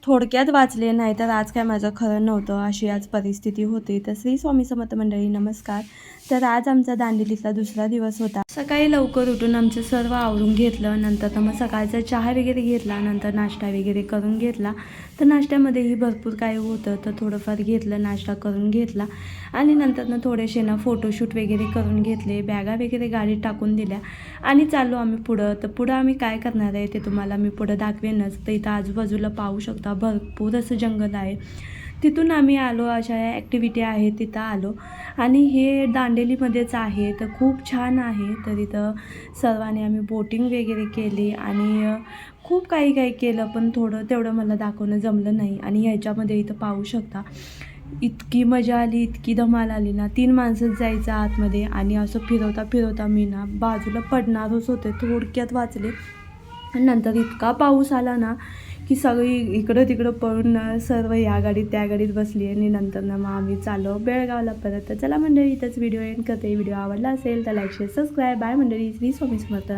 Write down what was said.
थोडक्यात वाचले, नाही तर आज काय माझं खरं नव्हतं, अशी आज परिस्थिती होती. तर श्री स्वामी समर्थ मंडळी, नमस्कार. तर आज आमचा दांडेलीतला दुसरा दिवस होता. सकाळी लवकर उठून आमचं सर्व आवरून घेतलं. नंतर मग सकाळचा चहा वगैरे घेतला, नंतर नाश्ता वगैरे करून घेतला. तर नाश्त्यामध्येही भरपूर काही होतं, तर थोडंफार घेतलं, नाश्ता करून घेतला आणि नंतर थोडेसे फोटोशूट वगैरे करून घेतले. बॅगा वगैरे गाडीत टाकून दिल्या आणि चाललो आम्ही पुढं. तर पुढं आम्ही काय करणार आहे ते तुम्हाला मी पुढं दाखवेनच. तर इथं आजूबाजूला पाहू शकता, भरपूर असं जंगल आहे. तिथून आम्ही आलो, अशा ॲक्टिव्हिटी आहेत तिथं आलो आणि हे दांडेलीमध्येच आहे. तर खूप छान आहे. तर इथं सर्वांनी आम्ही बोटिंग वगैरे केली आणि खूप काही काही केलं, पण तेवढं मला दाखवणं जमलं नाही. आणि ह्याच्यामध्ये इथं पाहू शकता, इतकी मजा आली, इतकी धमाल आली ना. 3 माणसंच जायचं आतमध्ये आणि असं फिरवता फिरवता मी बाजूला पडणारच होते, थोडक्यात वाचले. आणि नंतर इतका पाऊस आला ना की सगळी इकडं तिकडं पळून सर्व या गाडीत त्या गाडीत बसली आणि नंतर मग आम्ही चाललो बेळगावला परत. तर चला मंडळी, इथंच व्हिडिओ एंड करते. व्हिडिओ आवडला असेल तर लाईक शेअर सबस्क्राईब. बाय मंडळी, श्री स्वामी समर्थ.